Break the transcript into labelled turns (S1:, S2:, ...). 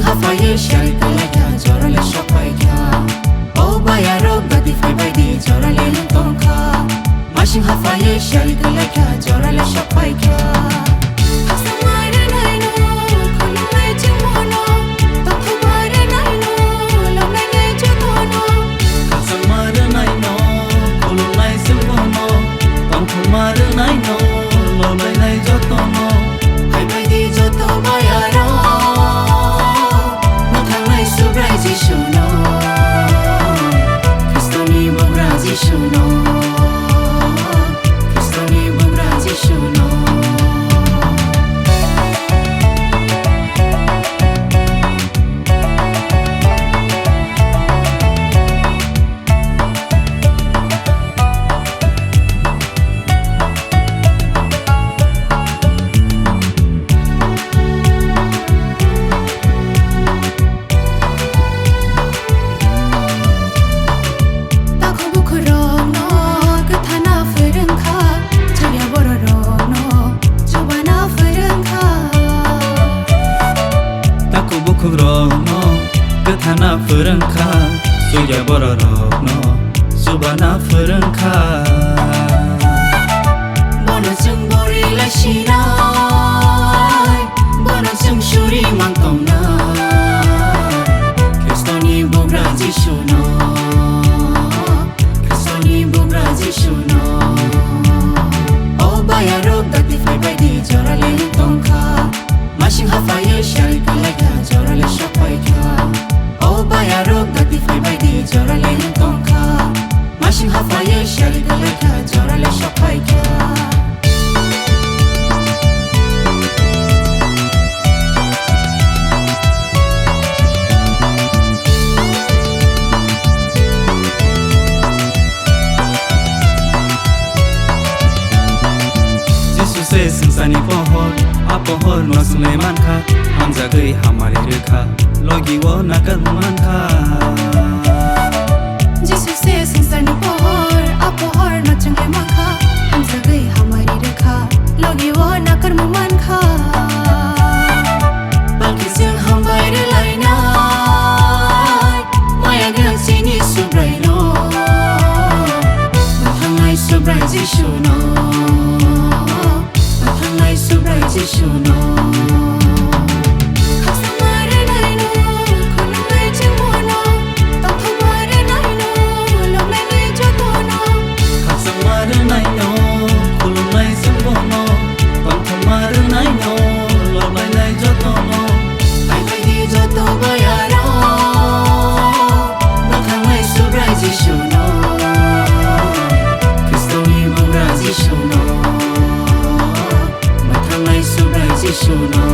S1: Haphaiywi Siyari Kwlaikha jorale shokwaikha O bayarok gati Haphaiywi jorale tongkha Mashing Haphaiywi Siyari Kwlaikha jorale shokwaikha Hasamare naino khulumai chimono Tokthumare naino lomnai jotono
S2: Hasamare naino khulumai chimono Tokthumare naino lomnai jotono
S1: Haphaiywi joto bayarok Jishuno Kristoni bungra jishuno Kristoni bungra jishuno
S2: Hana furengkha suya bororok no subana furengkha
S1: Bono jung bori la shirai Bono jung shuri mangkomna Kristoni bungra jishuno Kristoni bungra jishuno O bayarok gati Haphaiywi jorale tongkha Mashing Haphaiywi Siyari Kwlaikha jorale shokwaikha O bayarok gati Haphaiywi jorale tongkha Mashing Haphaiywi Siyari Kwlaikha jorale shokwaikha
S2: Jisuse singsani pohor apohor no Swmai kha hamjagui hamari rekha logi wo nakal mankha
S1: Jisuse singsani pohor apohor no Swmai kha hamjagui hamari rekha logi wo nakal mankha Balki jung hambaire laina Maya gang sini subraino Mathangai subrai jishuno Mathangai subrai jishuno Hasamare naino khulumai chimono Tokthumare naino lomnai jotono
S2: Hasamare naino khulumai chimono Tokthumare naino lomnai jotono
S1: Haphaiywi joto bayarok Mathangai subrai jishuno Kristoni bungra jishuno Mathangai subrai jishuno